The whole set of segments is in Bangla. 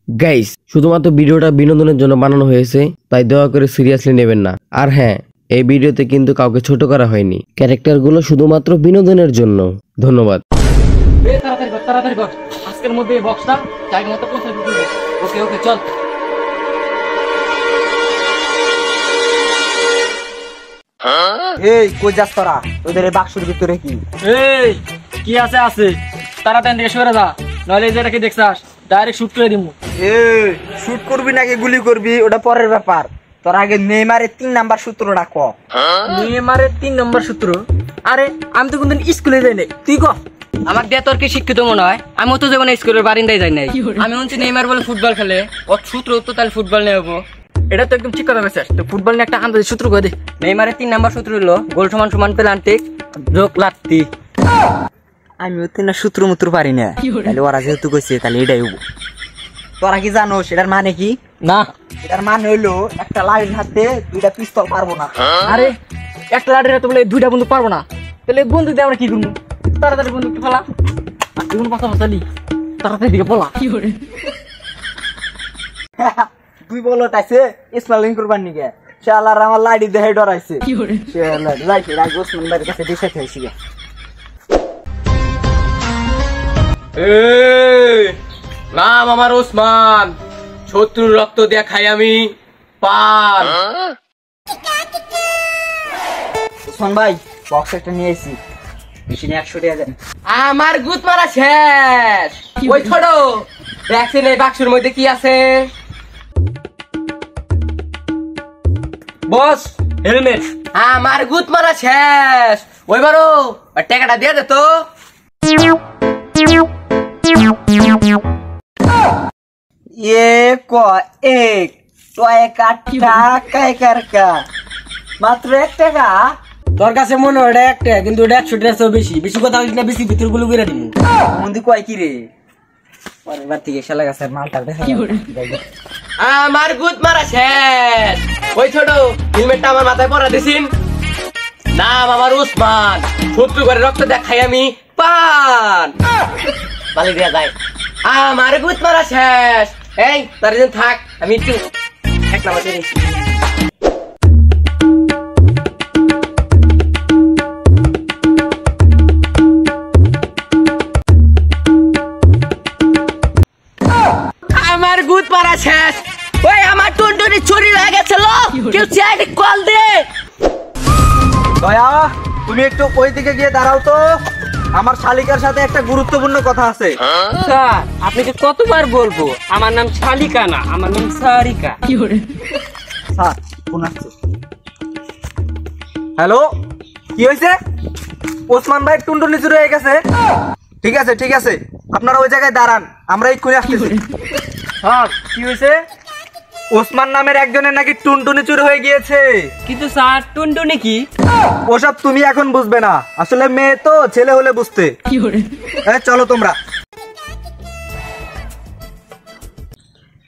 গাইস, শুধুমাত্র ভিডিওটা বিনোদনের জন্য বানানো হয়েছে, তাই দয়া করে সিরিয়াসলি নেবেন না। আর হ্যাঁ, এই ভিডিওতে কিন্তু কাউকে ছোট করা হয়নি, ক্যারেক্টারগুলো শুধুমাত্র বিনোদনের জন্য। ধন্যবাদ। তাড়াতাড়ি কর, আজকের মধ্যে এই বক্সটা জায়গা মতো পৌঁছে দিতে হবে। ওকে ওকে চল। এই কই যাস তোরা? ওদের এই বাক্সের ভিতরে কি? এই কি আছে আছে, তাড়াতাড়ি দিকে সরে যা, নইলে এই যেটা কি দেখছাস ডাইরেক্ট শুট করে দিমু। এই শুট করবি নাকি গুলি করবি ওটা পরের ব্যাপার। তোর আগে নেইমারের 3 নাম্বার সূত্রটা ক। নেইমারের 3 নম্বর সূত্র? আরে আমি তো কোনদিন স্কুলে যাই নাই, তুই ক। আমার দিয়ে তোর কি শিক্ষিত মনে হয়? আমি তো জীবনে স্কুলের বারিন্দায় যাই নাই। আমি শুনছি নেইমার বলে ফুটবল খেলে, ওর সূত্র তো তাহলে ফুটবল নিয়ে হবো। এটা তো একদম ঠিক কথা বলছিস। তো ফুটবল নিয়ে একটা আন্দাজ সূত্র করে দে। নেইমারের 3 নাম্বার সূত্র হলো গোল সমান সমান পেনাল্টি যোগ লাত্তি। আমি ওতে না সূত্র মুত্র পারি না, তাহলে ওরা যেহেতু কইছে তাহলে এটাই হবো। তোরা কি জানো সেটার মানে কি? না। এটার মানে হইলো একটা লাইন হাতে 2টা পিস্তল পারবো না। আরে একটা লাঠির হাতে বলে 2টা বন্দুক পারবো না, তাহলে বন্দুক দিয়ে আমরা কি করবো? তাড়াতাড়ি বন্দুক ফেলা, আর তুই পাশা ফাঁসালি, তাড়াতাড়ি দিকে পলা। তুই বলো তাইছে স্মেলিং করবার নিকে শালার আমার লাইডি দেহে ডরাইছে। শালা লাইডি রাগ ওসমান ভাইয়ের কাছে দিশা খাইছি। নাম আমার ওসমান, শত্রুর রক্ত দিয়া খাই আমি পান। ওসমান ভাই বক্স একটা নিয়ে এসেছি, বেশি নিয়ে 100 টাকা দেন। আমার গুত মারা শেষ। ওই ছোট দেখছেন এই বাক্সের মধ্যে কি আছে? বস হেলমেট। আমার গুত মারা শেষ। ওই বারো টাকাটা দিয়ে দে তো। এক এক তো এক টাকা একারকা মাত্র 1 টাকা। তোর কাছে মনে হয় একটা, কিন্তু 100 টাকা বেশি বেশি কথা বলিস না, বেশি ভিতর গুলো করে দিব। মন্দি কয় কি রে? পরের বার থেকে শালা গাছে মালটা দেখা। আমার গুত মারা শেষ। ওই ছোট হেলমেটটা আমার মাথায় পরা দিছিন। নাম আমার ওসমান, শত্রু করে রক্ত দেখাই আমি পান। বালি দিয়া যায়। আমার গুত মারা শেষ। এই তার দিন থাক, আমি একটু এক নাম্বার দিয়ে দিচ্ছি। আমার গুত মারা শেষ। ওই আমার টুনটুনি চুরি হয়ে গেছিল, কেউ চাইলে কল দে। দয়া তুমি একটু ওই দিকে গিয়ে দাঁড়াও তো, আমার শালিকার সাথে একটা গুরুত্বপূর্ণ কথা আছে। স্যার আপনাকে কতবার বলবো, আমার নাম শালিকা না, আমার নাম সারিকা। স্যার ফোন আসছে। হ্যালো, কি হয়েছে? ওসমান ভাই টুনটুনি চুরি হয়ে গেছে। ঠিক আছে ঠিক আছে, আপনারা ওই জায়গায় দাঁড়ান, আমরা এক্ষুনি আসতেছি। হ্যাঁ কি হয়েছে? ওসমান নামের একজনের নাকি টুনটুনি চুরি হয়ে গিয়েছে। কিন্তু স্যার টুনটুনি কি? ওসব তুমি এখন বুঝবে না, আসলে মেয়ে তো, ছেলে হলে বুঝতে। চলো তোমরা।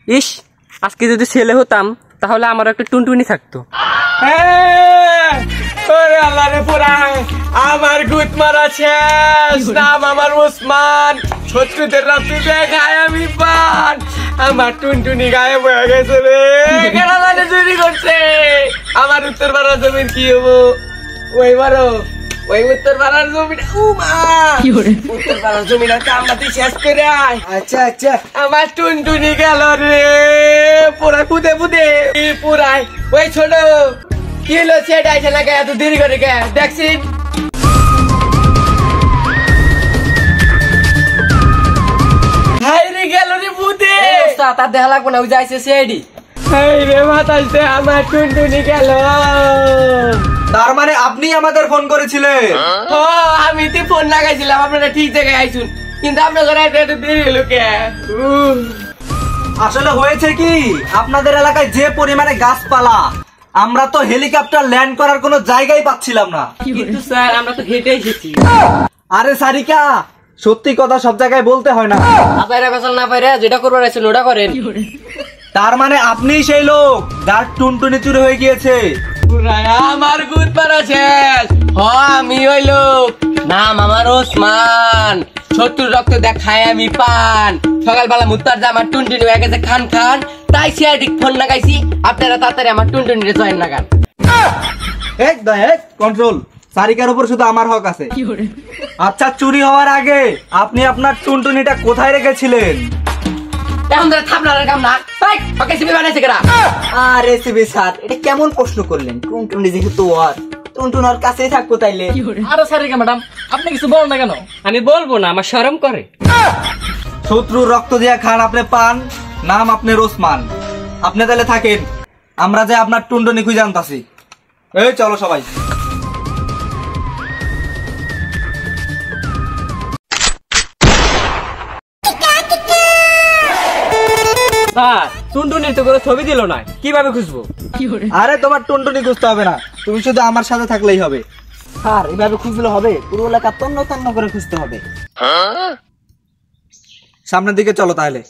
ইস, আজকে যদি ছেলে হতাম তাহলে আমার একটা টুনটুনি থাকতো। আমার গুত মারা শেষ। নাম আমার ওসমান, শত্রুদের রক্ত দেখায় আমি পান। আমার টুনটুনি গায়েব হয়ে গেছে রে, কেন জানে চুরি করছে। আমার উত্তর পাড়ার জমির কি হবো? ওই বারো ওই উত্তর পাড়ার জমিটা, উত্তর পাড়ার জমিটা কামড়াতে শেষ করে আয়। আচ্ছা আচ্ছা, আমার টুনটুনি গেল রে, পুরা পুদে পুদে পুরাই। ওই ছোট কি হলো, সেটা এসে না এত দেরি করে গে দেখছি। হাইরে গেল রে পুদে, তার দেখা লাগবো না, ওই যাইছে সেডি। হাইরে মাতাইছে, আমার টুনটুনি গেল। তার মানে আপনি আমাদের ফোন করেছিলেন? ও আমি তো ফোন লাগাইছিলাম, আপনারা ঠিক জায়গায় আইসুন, কিন্তু আপনার ঘরে এত দেরি হলো কে? আসলে হয়েছে কি, আপনাদের এলাকায় যে পরিমাণে গাছপালা, আমরা তো হেলিকপ্টার ল্যান্ড করার কোনো জায়গাই পাচ্ছিলাম না। কিন্তু স্যার আমরা তো হেঁটে এসেছি। আরে সারিকা, সত্যি কথা সব জায়গায় বলতে হয় না। আপনারা বেসাল না পাইরা যেটা করবার আছেন ওটা করেন। তার মানে আপনিই সেই লোক যার টুনটুনি চুরি হয়ে গিয়েছে। আমার গুড পারা শেষ। আমি ওই লোক, নাম আমার ওসমান, শত্রুর রক্ত দেখায় আমি পান। সকালবেলা মুত্তার যে আমার টুনটুনি হয়ে গেছে খান খান, তাই সিআইডিক ফোন লাগাইছি, আপনারা তাড়াতাড়ি আমার টুনটুনিরে জয়েন লাগান। কন্ট্রোল, সারিকার উপর শুধু আমার হক আছে। আচ্ছা, চুরি হওয়ার আগে আপনি আপনার টুনটুনিটা কোথায় রেখেছিলেন? এখন ধরে থাপড়ার কাম না, ভাই ওকে সিবি বানাইছে কেডা? আরে সিবি স্যার, এটা কেমন প্রশ্ন করলেন? টুনটুনি যেহেতু ওর, টুনটুন ওর কাছেই থাকবো তাইলে। আরে সারিকা ম্যাডাম, আপনি কিছু বলেন না কেন? আমি বলবো না, আমার শরম করে। শত্রুর রক্ত দিয়া খান আপনি পান, নাম আপনার ওসমান। আপনি তাহলে থাকেন, আমরা যে আপনার টুনটুনি খুঁজে আনতাছি। এই চলো সবাই। স্যার, টুনটুনির তো কোনো ছবি দিল না, কিভাবে খুঁজবো? আরে তোমার টুনটুনি খুঁজতে হবে না, তুমি শুধু আমার সাথে থাকলেই হবে। স্যার, এভাবে খুঁজলে হবে? পুরো এলাকা তন্ন তন্ন করে খুঁজতে হবে। সামনের দিকে চলো তাহলে।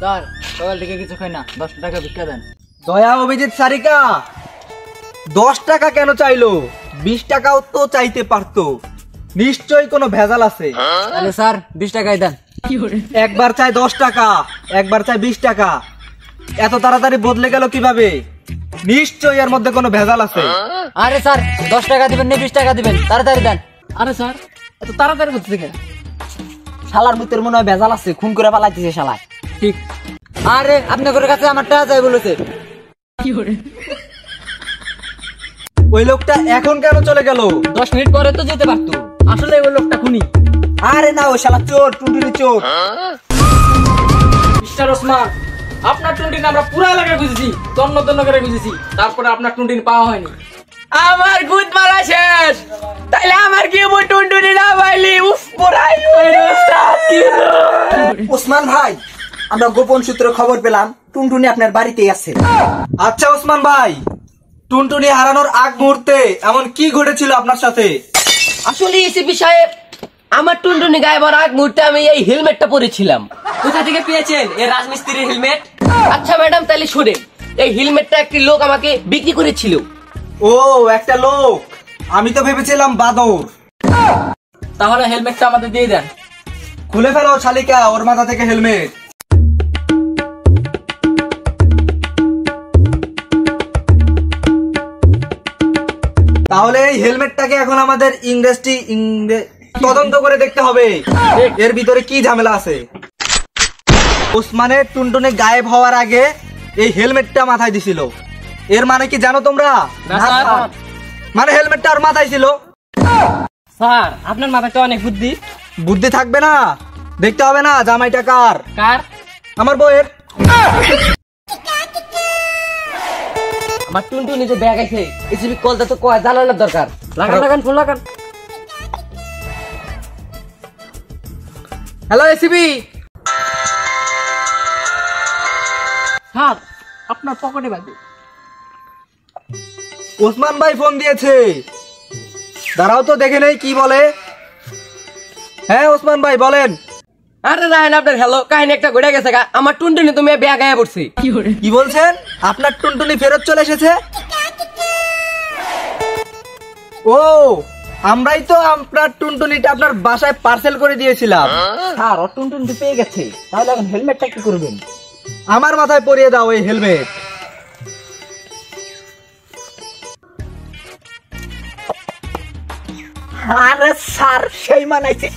স্যার, সকাল থেকে কিছু খাই না, 10 টাকা ভিক্ষা দেন। দয়া অভিজিৎ সারিকা 10 টাকা কেন চাইলো? 20 টাকাও তো চাইতে পারতো, নিশ্চয়ই কোনো ভেজাল আছে। তাহলে স্যার 20 টাকাই দেন। একবার চাই 10 টাকা, একবার চাই 20 টাকা, এত তাড়াতাড়ি বদলে গেল কিভাবে? নিশ্চয়ই এর মধ্যে কোনো ভেজাল আছে। আরে স্যার, 10 টাকা দিবেন না 20 টাকা দিবেন, তাড়াতাড়ি দেন। আরে স্যার, এত তাড়াতাড়ি করতেছে কেন? শালার ভিতর মনে হয় ভেজাল আছে, খুন করে পালাইতেছে শালা। ঠিক। আরে আপনাদের কাছে আমার টাকা চাই বলেছে। ওই লোকটা এখন কেন চলে গেল? 10 মিনিট পরে তো যেতে পারতো। আসলে ওই লোকটা খুনি। আরে না, ওই শালা চোর, টুনটুনি চোর। মিস্টার ওসমান, আপনার টুনটিন আমরা পুরো এলাকায় খুঁজেছি, তন্ন তন্ন করে খুঁজেছি, তারপরে আপনার টুনটিন পাওয়া হয়নি। আমার গুদ মারা শেষ, তাইলে আমার কি উপর টুনটুনি না পাইলি? উফ পড়াই ওসমান ভাই, আমরা গোপন সূত্রে খবর পেলাম টুনটুনি আপনার বাড়িতেই আছে। আচ্ছা ওসমান ভাই, টুনটুনি হারানোর আগ মুহূর্তে এমন কি ঘটেছিল আপনার সাথে? আসলে এসিপি সাহেব, আমার টুনটুনি গায়ে ভরা আগ মুহূর্তে আমি এই হেলমেটটা পরেছিলাম। কোথা থেকে পেয়েছেন এই রাজমিস্ত্রির হেলমেট? আচ্ছা ম্যাডাম, তাহলে শুনেন, এই হেলমেটটা একটি লোক আমাকে বিক্রি করেছিল। ও, একটা লোক, আমি তো ভেবেছিলাম বাদর। তাহলে হেলমেটটা আমাদের দিয়ে দেন। খুলে ফেলো শালিকা ওর মাথা থেকে হেলমেট। তাহলে এই হেলমেটটাকে এখন আমাদের তদন্ত করে দেখতে হবে এর ভিতরে কি ঝামেলা আছে। ওসমানের টুনটুনি গায়েব হওয়ার আগে এই হেলমেটটা মাথায় দিছিল, এর মানে কি জানো তোমরা? না স্যার। মানে হেলমেটটা আর মাথায় ছিল। স্যার, আপনার মাথায় তো অনেক বুদ্ধি। বুদ্ধি থাকবে না? দেখতে হবে না জামাইটা কার? কার? আমার বউয়ের। আমার টুনটুনি যে ব্যাগ আছে, এসিপি কলটা তো কয় জানানোর দরকার। লাগান লাগান, ফোন লাগান। Hello ACP. স্যার, আপনার পকেটে বাজে। ওসমান ভাই ফোন দিয়েছে, দাঁড়াও তো দেখে নেই কি বলে। হ্যাঁ ওসমান ভাই বলেন। আরে না, আপনার হ্যালো কাহিনী একটা ঘটে গেছে গা। আমার টুনটুনি তুমি ব্যাগ গায়ে পড়ছি। কি বলছেন? আপনার টুনটুনি ফেরত চলে এসেছে? ও, আমরাই তো আপনার টুনটুনিটা আপনার বাসায় পার্সেল করে দিয়েছিলাম। স্যার, ওর টুনটুনি পেয়ে গেছে, তাহলে এখন হেলমেটটা কি করবেন? আমার মাথায় পরিয়ে দাও এই হেলমেট। আরে স্যার, সেই মানাইছে।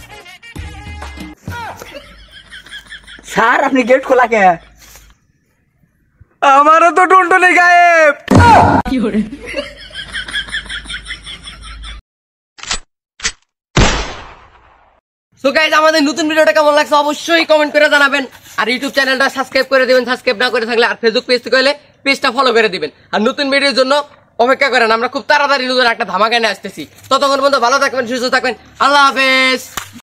স্যার, আপনি গেট খোলা কে? আমারও তো টুনটুনি গায়েব। সো গাইস, আমাদের নতুন ভিডিওটা কেমন লাগছে অবশ্যই কমেন্ট করে জানাবেন। আর ইউটিউব চ্যানেলটা সাবস্ক্রাইব করে দিবেন, সাবস্ক্রাইব না করে থাকলে। আর ফেসবুক পেজ থেকে হলে পেজটা ফলো করে দিবেন। আর নতুন ভিডিওর জন্য অপেক্ষা করেন, আমরা খুব তাড়াতাড়ি নতুন একটা ধামাকা নিয়ে আসতেছি। ততক্ষণ পর্যন্ত ভালো থাকবেন, সুস্থ থাকবেন। আল্লাহ হাফেজ।